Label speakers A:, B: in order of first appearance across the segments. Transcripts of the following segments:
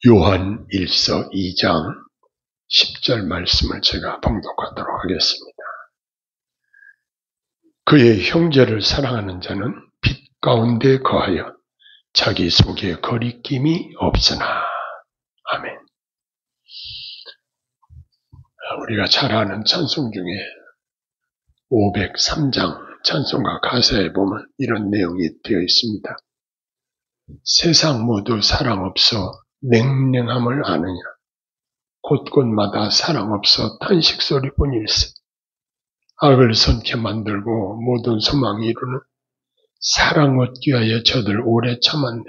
A: 요한 1서 2장 10절 말씀을 제가 봉독하도록 하겠습니다. 그의 형제를 사랑하는 자는 빛 가운데 거하여 자기 속에 거리낌이 없으나. 아멘. 우리가 잘 아는 찬송 중에 503장 찬송가 가사에 보면 이런 내용이 되어 있습니다. 세상 모두 사랑 없어 냉랭함을 아느냐. 곳곳마다 사랑 없어 탄식 소리뿐일세. 악을 선케 만들고 모든 소망 이루는 사랑 얻기 위하여 저들 오래 참았네.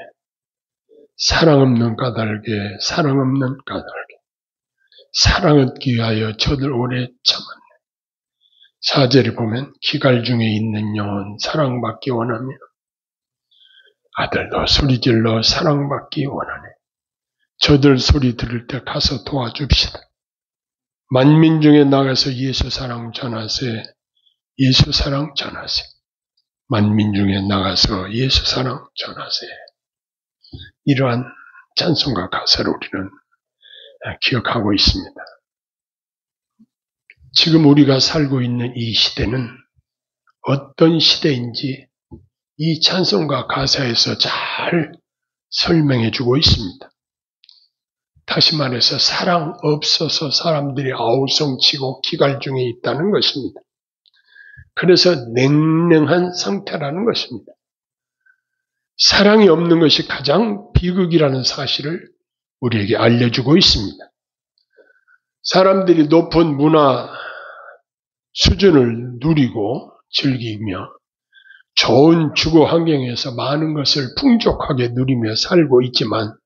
A: 사랑 없는 까닭에 사랑 없는 까닭에 사랑 얻기 위하여 저들 오래 참았네. 4절에 보면 기갈 중에 있는 영혼 사랑받기 원하며 아들도 소리질러 사랑받기 원하네. 저들 소리 들을 때 가서 도와줍시다. 만민 중에 나가서 예수 사랑 전하세. 예수 사랑 전하세. 만민 중에 나가서 예수 사랑 전하세. 이러한 찬송가 가사를 우리는 기억하고 있습니다. 지금 우리가 살고 있는 이 시대는 어떤 시대인지 이 찬송가 가사에서 잘 설명해 주고 있습니다. 다시 말해서 사랑 없어서 사람들이 아우성치고 기갈 중에 있다는 것입니다. 그래서 냉랭한 상태라는 것입니다. 사랑이 없는 것이 가장 비극이라는 사실을 우리에게 알려주고 있습니다. 사람들이 높은 문화 수준을 누리고 즐기며 좋은 주거 환경에서 많은 것을 풍족하게 누리며 살고 있지만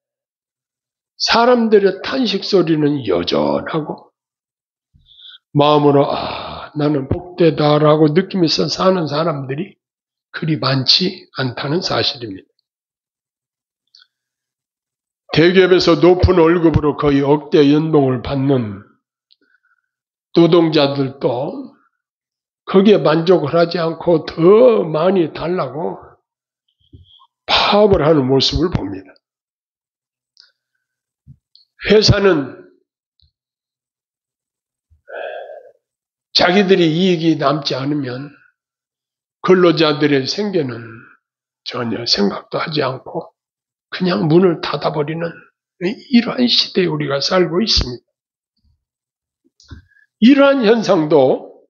A: 사람들의 탄식 소리는 여전하고 마음으로 나는 복되다라고 느끼면서 사는 사람들이 그리 많지 않다는 사실입니다. 대기업에서 높은 월급으로 거의 억대 연봉을 받는 노동자들도 거기에 만족을 하지 않고 더 많이 달라고 파업을 하는 모습을 봅니다. 회사는 자기들이 이익이 남지 않으면 근로자들의 생계는 전혀 생각도 하지 않고 그냥 문을 닫아버리는 이러한 시대에 우리가 살고 있습니다. 이러한 현상도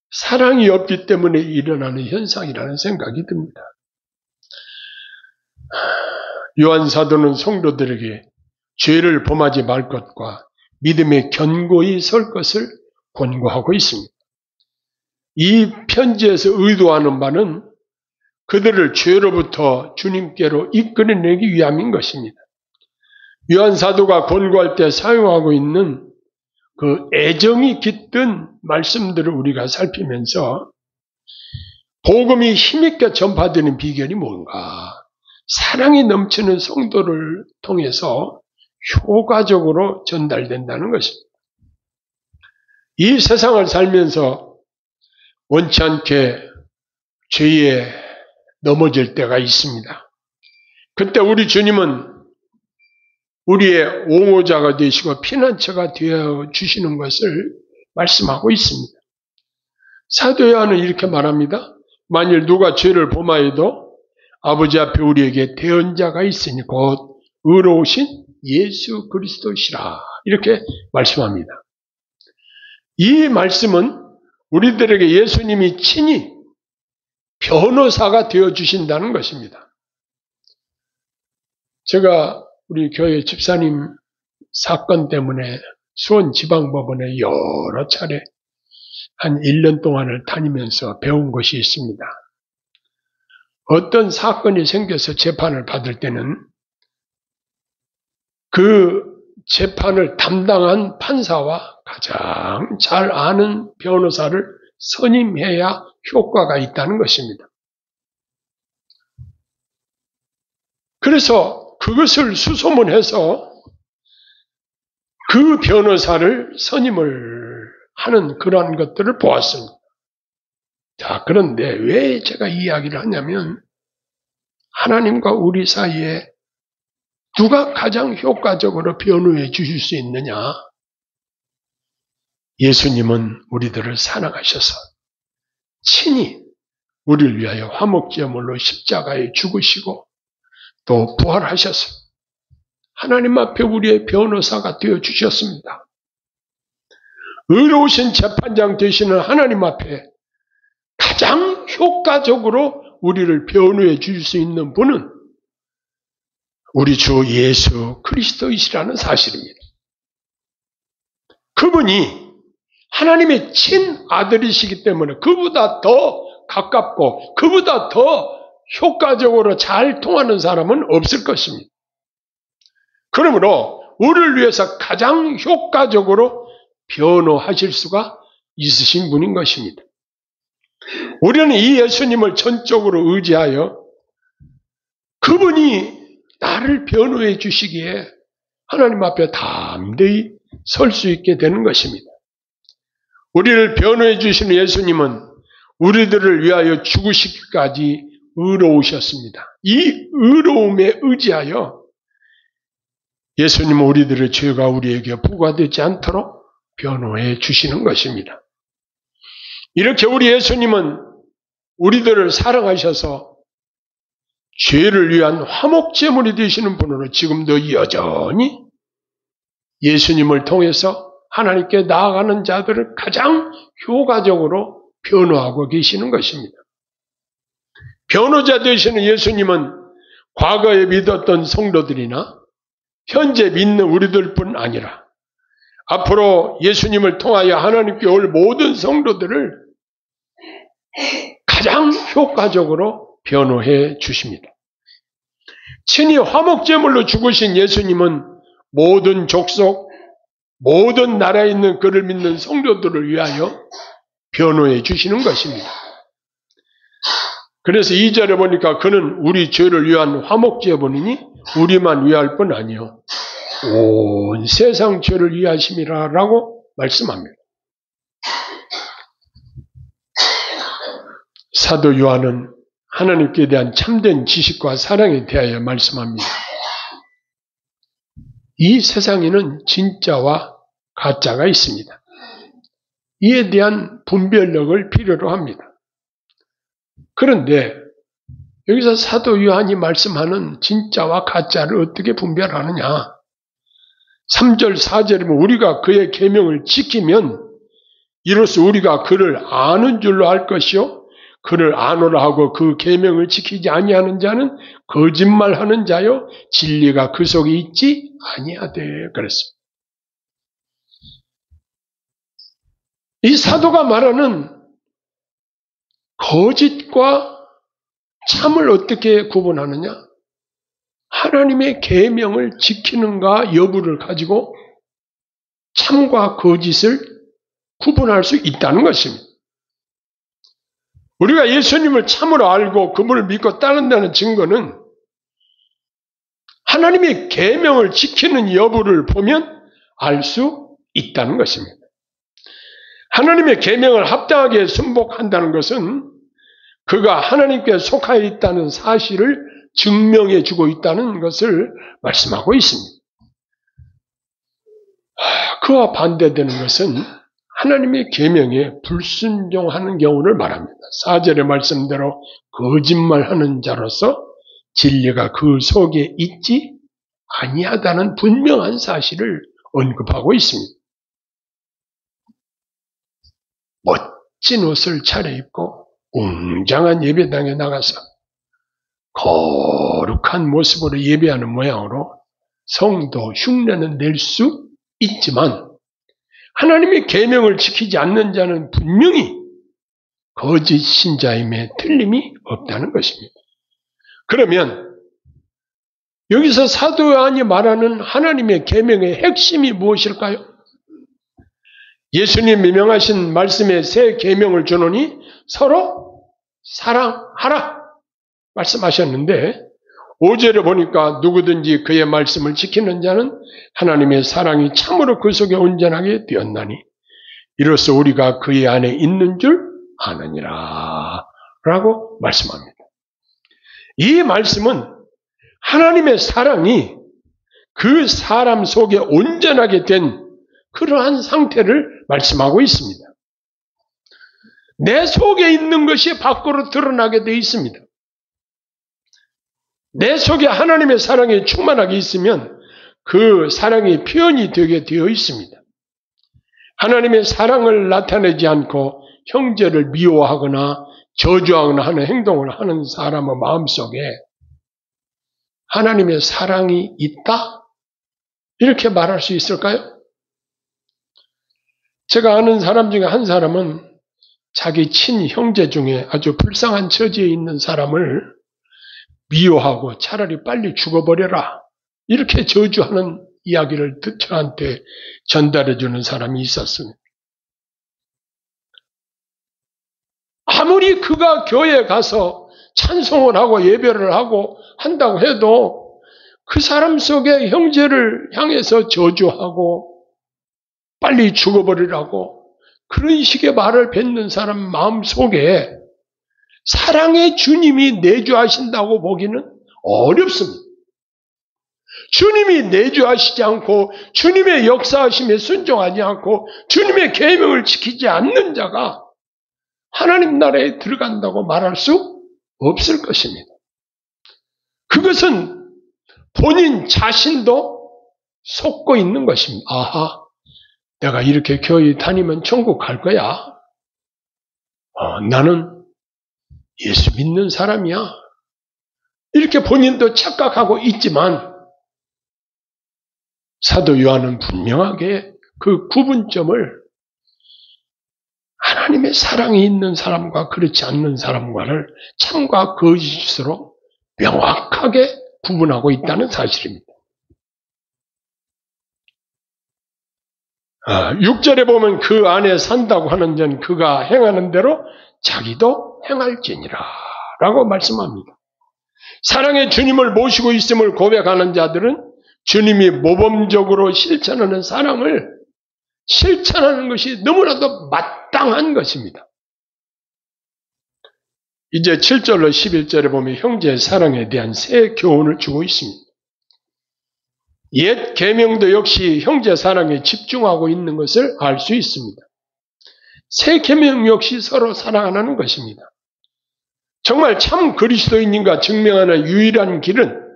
A: 사랑이 없기 때문에 일어나는 현상이라는 생각이 듭니다. 요한 사도는 성도들에게 죄를 범하지 말 것과 믿음에 견고히 설 것을 권고하고 있습니다. 이 편지에서 의도하는 바는 그들을 죄로부터 주님께로 이끌어내기 위함인 것입니다. 요한 사도가 권고할 때 사용하고 있는 그 애정이 깃든 말씀들을 우리가 살피면서 복음이 힘있게 전파되는 비결이 뭔가, 사랑이 넘치는 성도를 통해서 효과적으로 전달된다는 것입니다. 이 세상을 살면서 원치 않게 죄에 넘어질 때가 있습니다. 그때 우리 주님은 우리의 옹호자가 되시고 피난처가 되어 주시는 것을 말씀하고 있습니다. 사도 요한은 이렇게 말합니다. 만일 누가 죄를 범하여도 아버지 앞에 우리에게 대언자가 있으니 곧 의로우신 예수 그리스도시라, 이렇게 말씀합니다. 이 말씀은 우리들에게 예수님이 친히 변호사가 되어주신다는 것입니다. 제가 우리 교회 집사님 사건 때문에 수원지방법원에 여러 차례 한 1년 동안을 다니면서 배운 것이 있습니다. 어떤 사건이 생겨서 재판을 받을 때는 그 재판을 담당한 판사와 가장 잘 아는 변호사를 선임해야 효과가 있다는 것입니다. 그래서 그것을 수소문해서 그 변호사를 선임을 하는 그러한 것들을 보았습니다. 자, 그런데 왜 제가 이 이야기를 하냐면 하나님과 우리 사이에 누가 가장 효과적으로 변호해 주실 수 있느냐? 예수님은 우리들을 사랑하셔서 친히 우리를 위하여 화목제물로 십자가에 죽으시고 또 부활하셔서 하나님 앞에 우리의 변호사가 되어 주셨습니다. 의로우신 재판장 되시는 하나님 앞에 가장 효과적으로 우리를 변호해 주실 수 있는 분은 우리 주 예수 그리스도이시라는 사실입니다. 그분이 하나님의 친아들이시기 때문에 그보다 더 가깝고 그보다 더 효과적으로 잘 통하는 사람은 없을 것입니다. 그러므로 우리를 위해서 가장 효과적으로 변호하실 수가 있으신 분인 것입니다. 우리는 이 예수님을 전적으로 의지하여 그분이 나를 변호해 주시기에 하나님 앞에 담대히 설 수 있게 되는 것입니다. 우리를 변호해 주시는 예수님은 우리들을 위하여 죽으시기까지 의로우셨습니다. 이 의로움에 의지하여 예수님은 우리들의 죄가 우리에게 부과되지 않도록 변호해 주시는 것입니다. 이렇게 우리 예수님은 우리들을 사랑하셔서 죄를 위한 화목제물이 되시는 분으로 지금도 여전히 예수님을 통해서 하나님께 나아가는 자들을 가장 효과적으로 변호하고 계시는 것입니다. 변호자 되시는 예수님은 과거에 믿었던 성도들이나 현재 믿는 우리들뿐 아니라 앞으로 예수님을 통하여 하나님께 올 모든 성도들을 가장 효과적으로 변호해 주십니다. 친히 화목제물로 죽으신 예수님은 모든 족속, 모든 나라에 있는 그를 믿는 성도들을 위하여 변호해 주시는 것입니다. 그래서 2절에 보니까 그는 우리 죄를 위한 화목제물이니 우리만 위할 뿐 아니요 온 세상 죄를 위하심이라 라고 말씀합니다. 사도 요한은 하나님께 대한 참된 지식과 사랑에 대하여 말씀합니다. 이 세상에는 진짜와 가짜가 있습니다. 이에 대한 분별력을 필요로 합니다. 그런데 여기서 사도 요한이 말씀하는 진짜와 가짜를 어떻게 분별하느냐? 3절, 4절에 보면 우리가 그의 계명을 지키면 이로써 우리가 그를 아는 줄로 알 것이요 그를 아노라 하고 그 계명을 지키지 아니하는 자는 거짓말하는 자요 진리가 그 속에 있지 아니하되 그랬습니다. 이 사도가 말하는 거짓과 참을 어떻게 구분하느냐? 하나님의 계명을 지키는가 여부를 가지고 참과 거짓을 구분할 수 있다는 것입니다. 우리가 예수님을 참으로 알고 그분을 믿고 따른다는 증거는 하나님의 계명을 지키는 여부를 보면 알 수 있다는 것입니다. 하나님의 계명을 합당하게 순복한다는 것은 그가 하나님께 속하여 있다는 사실을 증명해 주고 있다는 것을 말씀하고 있습니다. 그와 반대되는 것은 하나님의 계명에 불순종하는 경우를 말합니다. 4절의 말씀대로 거짓말하는 자로서 진리가 그 속에 있지 아니하다는 분명한 사실을 언급하고 있습니다. 멋진 옷을 차려입고 웅장한 예배당에 나가서 거룩한 모습으로 예배하는 모양으로 성도 흉내는 낼 수 있지만 하나님의 계명을 지키지 않는 자는 분명히 거짓 신자임에 틀림이 없다는 것입니다. 그러면 여기서 사도 요한이 말하는 하나님의 계명의 핵심이 무엇일까요? 예수님이 명하신 말씀의 새 계명을 주노니 서로 사랑하라 말씀하셨는데 5절에 보니까 누구든지 그의 말씀을 지키는 자는 하나님의 사랑이 참으로 그 속에 온전하게 되었나니 이로써 우리가 그의 안에 있는 줄 아느니라 라고 말씀합니다. 이 말씀은 하나님의 사랑이 그 사람 속에 온전하게 된 그러한 상태를 말씀하고 있습니다. 내 속에 있는 것이 밖으로 드러나게 되어 있습니다. 내 속에 하나님의 사랑이 충만하게 있으면 그 사랑이 표현이 되게 되어 있습니다. 하나님의 사랑을 나타내지 않고 형제를 미워하거나 저주하거나 하는 행동을 하는 사람의 마음속에 하나님의 사랑이 있다? 이렇게 말할 수 있을까요? 제가 아는 사람 중에 한 사람은 자기 친형제 중에 아주 불쌍한 처지에 있는 사람을 미워하고 차라리 빨리 죽어버려라 이렇게 저주하는 이야기를 저한테 전달해 주는 사람이 있었습니다. 아무리 그가 교회에 가서 찬송을 하고 예배를 하고 한다고 해도 그 사람 속에 형제를 향해서 저주하고 빨리 죽어버리라고 그런 식의 말을 뱉는 사람 마음 속에 사랑의 주님이 내주하신다고 보기는 어렵습니다. 주님이 내주하시지 않고 주님의 역사하심에 순종하지 않고 주님의 계명을 지키지 않는 자가 하나님 나라에 들어간다고 말할 수 없을 것입니다. 그것은 본인 자신도 속고 있는 것입니다. 아하, 내가 이렇게 교회 다니면 천국 갈 거야. 나는 예수 믿는 사람이야. 이렇게 본인도 착각하고 있지만 사도 요한은 분명하게 그 구분점을 하나님의 사랑이 있는 사람과 그렇지 않는 사람과를 참과 거짓으로 명확하게 구분하고 있다는 사실입니다. 6절에 보면 그 안에 산다고 하는 전 그가 행하는 대로 자기도 행할지니라 라고 말씀합니다. 사랑의 주님을 모시고 있음을 고백하는 자들은 주님이 모범적으로 실천하는 사랑을 실천하는 것이 너무나도 마땅한 것입니다. 이제 7절로 11절에 보면 형제의 사랑에 대한 새 교훈을 주고 있습니다. 옛 계명도 역시 형제 사랑에 집중하고 있는 것을 알 수 있습니다. 새 계명 역시 서로 사랑하는 것입니다. 정말 참 그리스도인인가 증명하는 유일한 길은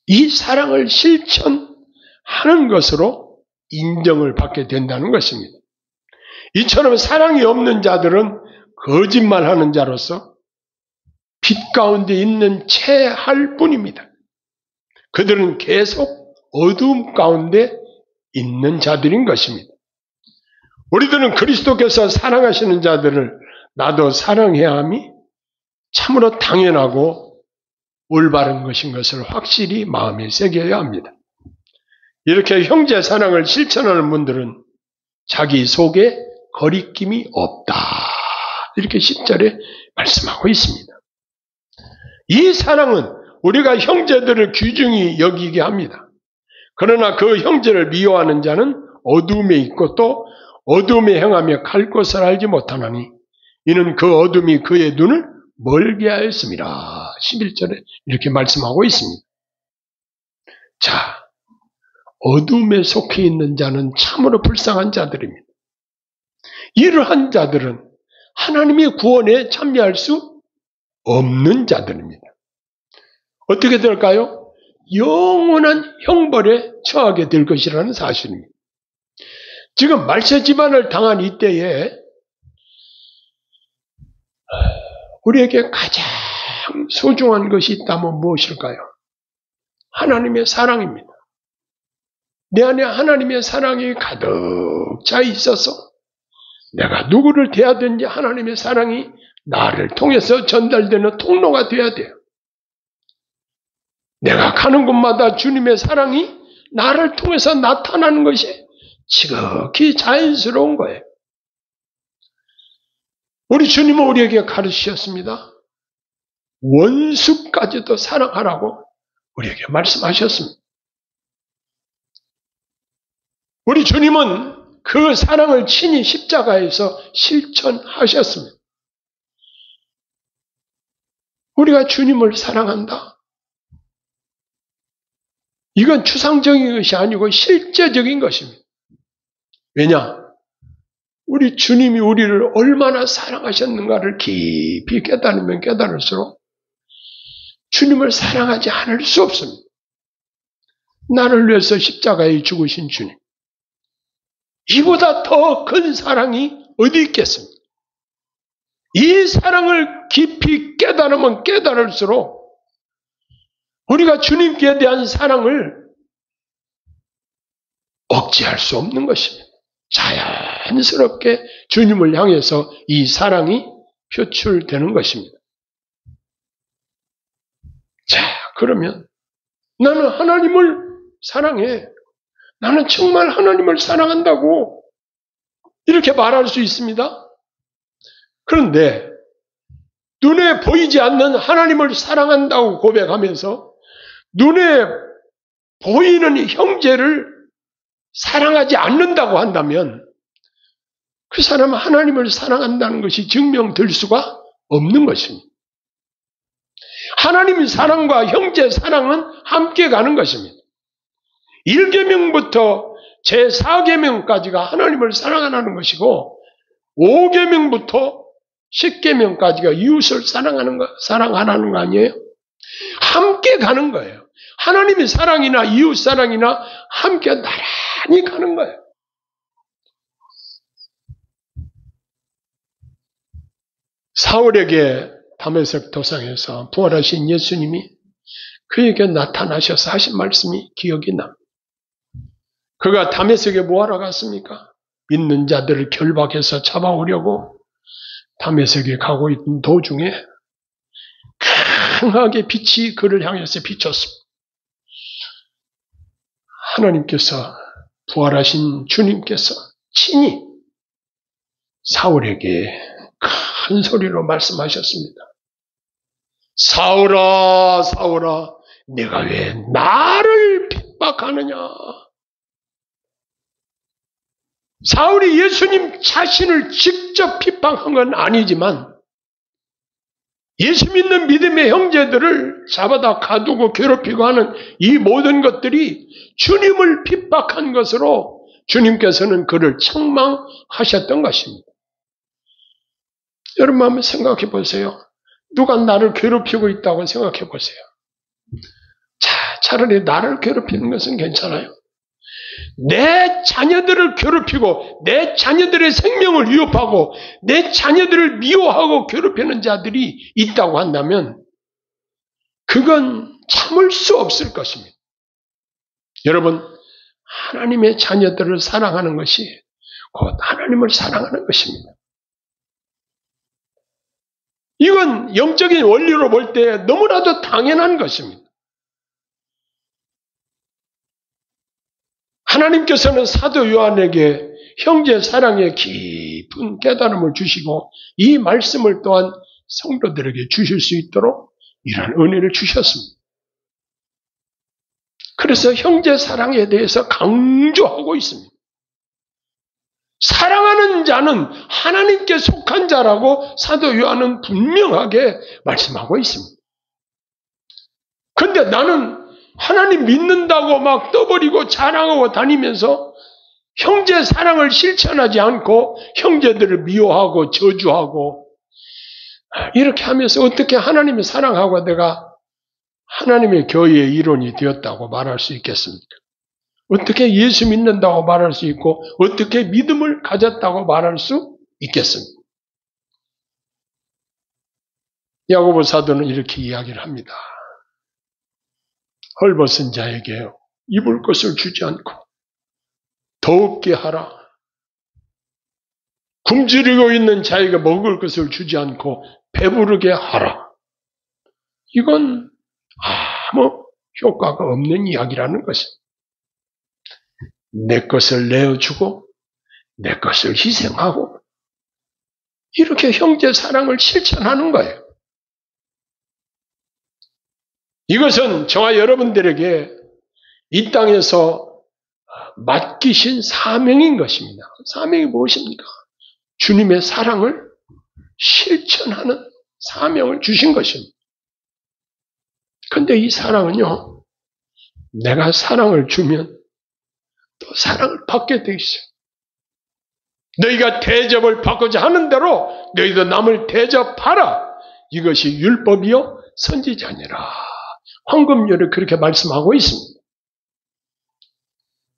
A: 이 사랑을 실천하는 것으로 인정을 받게 된다는 것입니다. 이처럼 사랑이 없는 자들은 거짓말하는 자로서 빛 가운데 있는 채 할 뿐입니다. 그들은 계속 어두움 가운데 있는 자들인 것입니다. 우리들은 그리스도께서 사랑하시는 자들을 나도 사랑해야 함이 참으로 당연하고 올바른 것인 것을 확실히 마음에 새겨야 합니다. 이렇게 형제 사랑을 실천하는 분들은 자기 속에 거리낌이 없다. 이렇게 10절에 말씀하고 있습니다. 이 사랑은 우리가 형제들을 귀중히 여기게 합니다. 그러나 그 형제를 미워하는 자는 어둠에 있고 또 어둠에 행하며 갈 곳을 알지 못하나니 이는 그 어둠이 그의 눈을 멀게 하였습니다. 11절에 이렇게 말씀하고 있습니다. 자, 어둠에 속해 있는 자는 참으로 불쌍한 자들입니다. 이러한 자들은 하나님의 구원에 참여할 수 없는 자들입니다. 어떻게 될까요? 영원한 형벌에 처하게 될 것이라는 사실입니다. 지금 말세 집안을 당한 이때에 우리에게 가장 소중한 것이 있다면 무엇일까요? 하나님의 사랑입니다. 내 안에 하나님의 사랑이 가득 차 있어서 내가 누구를 대하든지 하나님의 사랑이 나를 통해서 전달되는 통로가 되어야 돼요. 내가 가는 곳마다 주님의 사랑이 나를 통해서 나타나는 것이 지극히 자연스러운 거예요. 우리 주님은 우리에게 가르치셨습니다. 원수까지도 사랑하라고 우리에게 말씀하셨습니다. 우리 주님은 그 사랑을 친히 십자가에서 실천하셨습니다. 우리가 주님을 사랑한다. 이건 추상적인 것이 아니고 실제적인 것입니다. 왜냐? 우리 주님이 우리를 얼마나 사랑하셨는가를 깊이 깨달으면 깨달을수록 주님을 사랑하지 않을 수 없습니다. 나를 위해서 십자가에 죽으신 주님. 이보다 더 큰 사랑이 어디 있겠습니까? 이 사랑을 깊이 깨달으면 깨달을수록 우리가 주님께 대한 사랑을 억제할 수 없는 것입니다. 자연스럽게 주님을 향해서 이 사랑이 표출되는 것입니다. 자, 그러면 나는 하나님을 사랑해. 나는 정말 하나님을 사랑한다고 이렇게 말할 수 있습니다. 그런데 눈에 보이지 않는 하나님을 사랑한다고 고백하면서 눈에 보이는 형제를 사랑하지 않는다고 한다면 그 사람은 하나님을 사랑한다는 것이 증명될 수가 없는 것입니다. 하나님 사랑과 형제 사랑은 함께 가는 것입니다. 1계명부터 제4계명까지가 하나님을 사랑하는 것이고 5계명부터 10계명까지가 이웃을 사랑하라는 거 아니에요? 함께 가는 거예요. 하나님의 사랑이나 이웃 사랑이나 함께 나란히 가는 거예요. 사울에게 다메섹 도상에서 부활하신 예수님이 그에게 나타나셔서 하신 말씀이 기억이 납니다. 그가 다메섹에 뭐하러 갔습니까? 믿는 자들을 결박해서 잡아오려고 다메섹에 가고 있는 도중에 강하게 빛이 그를 향해서 비쳤습니다. 하나님께서 부활하신 주님께서 친히 사울에게 큰 소리로 말씀하셨습니다. 사울아, 사울아, 내가 왜 나를 핍박하느냐? 사울이 예수님 자신을 직접 핍박한 건 아니지만 예수 믿는 믿음의 형제들을 잡아다 가두고 괴롭히고 하는 이 모든 것들이 주님을 핍박한 것으로 주님께서는 그를 책망하셨던 것입니다. 여러분 한번 생각해 보세요. 누가 나를 괴롭히고 있다고 생각해 보세요. 차라리 나를 괴롭히는 것은 괜찮아요. 내 자녀들을 괴롭히고 내 자녀들의 생명을 위협하고 내 자녀들을 미워하고 괴롭히는 자들이 있다고 한다면 그건 참을 수 없을 것입니다. 여러분, 하나님의 자녀들을 사랑하는 것이 곧 하나님을 사랑하는 것입니다. 이건 영적인 원리로 볼 때 너무나도 당연한 것입니다. 하나님께서는 사도 요한에게 형제 사랑의 깊은 깨달음을 주시고 이 말씀을 또한 성도들에게 주실 수 있도록 이런 은혜를 주셨습니다. 그래서 형제 사랑에 대해서 강조하고 있습니다. 사랑하는 자는 하나님께 속한 자라고 사도 요한은 분명하게 말씀하고 있습니다. 그런데 나는 하나님 믿는다고 막 떠버리고 자랑하고 다니면서 형제 사랑을 실천하지 않고 형제들을 미워하고 저주하고 이렇게 하면서 어떻게 하나님을 사랑하고 내가 하나님의 교회의 일원이 되었다고 말할 수 있겠습니까? 어떻게 예수 믿는다고 말할 수 있고 어떻게 믿음을 가졌다고 말할 수 있겠습니까? 야고보 사도는 이렇게 이야기를 합니다. 헐벗은 자에게 입을 것을 주지 않고 더욱게 하라. 굶주리고 있는 자에게 먹을 것을 주지 않고 배부르게 하라. 이건 아무 효과가 없는 이야기라는 것입니다. 내 것을 내어주고 내 것을 희생하고 이렇게 형제 사랑을 실천하는 거예요. 이것은 저와 여러분들에게 이 땅에서 맡기신 사명인 것입니다. 사명이 무엇입니까? 주님의 사랑을 실천하는 사명을 주신 것입니다. 그런데 이 사랑은요, 내가 사랑을 주면 또 사랑을 받게 돼 있어요. 너희가 대접을 받고자 하는 대로 너희도 남을 대접하라. 이것이 율법이요 선지자니라. 황금률을 그렇게 말씀하고 있습니다.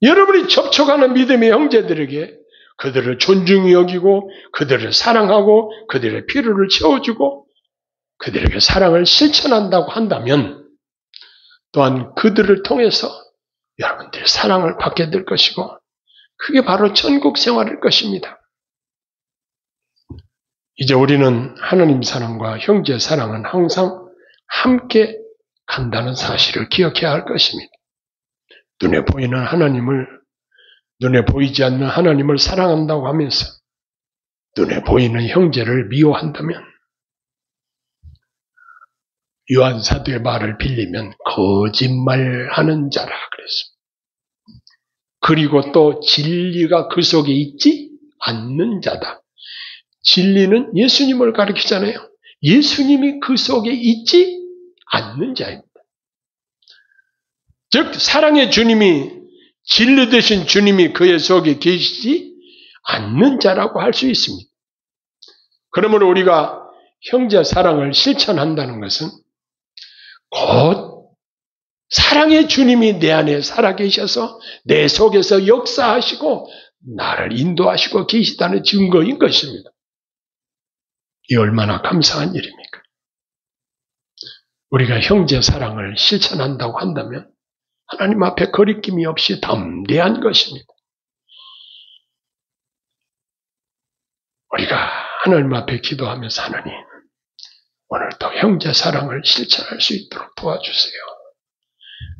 A: 여러분이 접촉하는 믿음의 형제들에게 그들을 존중히 여기고 그들을 사랑하고 그들의 필요를 채워주고 그들에게 사랑을 실천한다고 한다면 또한 그들을 통해서 여러분들이 사랑을 받게 될 것이고 그게 바로 천국 생활일 것입니다. 이제 우리는 하나님 사랑과 형제 사랑은 항상 함께 간다는 사실을 기억해야 할 것입니다. 눈에 보이는 하나님을, 눈에 보이지 않는 하나님을 사랑한다고 하면서 눈에 보이는 형제를 미워한다면 요한 사도의 말을 빌리면 거짓말하는 자라 그랬습니다. 그리고 또 진리가 그 속에 있지 않는 자다. 진리는 예수님을 가리키잖아요. 예수님이 그 속에 있지 않는 자입니다. 즉 사랑의 주님이 진리 되신 주님이 그의 속에 계시지 않는 자라고 할 수 있습니다. 그러므로 우리가 형제 사랑을 실천한다는 것은 곧 사랑의 주님이 내 안에 살아계셔서 내 속에서 역사하시고 나를 인도하시고 계시다는 증거인 것입니다. 이 얼마나 감사한 일입니까? 우리가 형제 사랑을 실천한다고 한다면 하나님 앞에 거리낌이 없이 담대한 것입니다. 우리가 하나님 앞에 기도하면서 하나님 오늘도 형제 사랑을 실천할 수 있도록 도와주세요.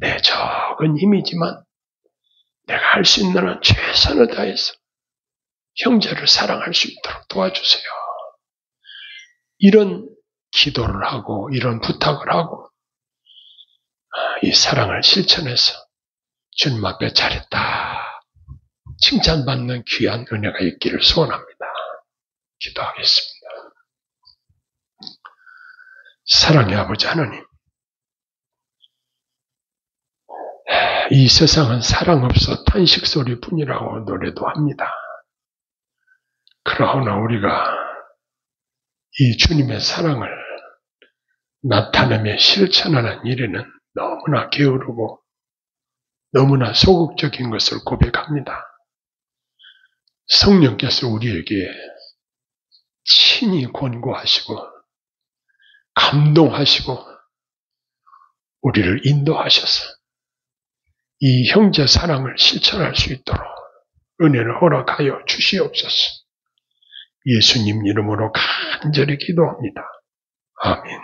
A: 내 적은 힘이지만 내가 할 수 있는 한 최선을 다해서 형제를 사랑할 수 있도록 도와주세요. 이런 기도를 하고 이런 부탁을 하고 이 사랑을 실천해서 주님 앞에 잘했다 칭찬받는 귀한 은혜가 있기를 소원합니다. 기도하겠습니다. 사랑의 아버지 하나님, 이 세상은 사랑 없어 탄식 소리뿐이라고 노래도 합니다. 그러나 우리가 이 주님의 사랑을 나타내며 실천하는 일에는 너무나 게으르고 너무나 소극적인 것을 고백합니다. 성령께서 우리에게 친히 권고하시고 감동하시고 우리를 인도하셔서 이 형제 사랑을 실천할 수 있도록 은혜를 허락하여 주시옵소서. 예수님 이름으로 간절히 기도합니다. 아멘.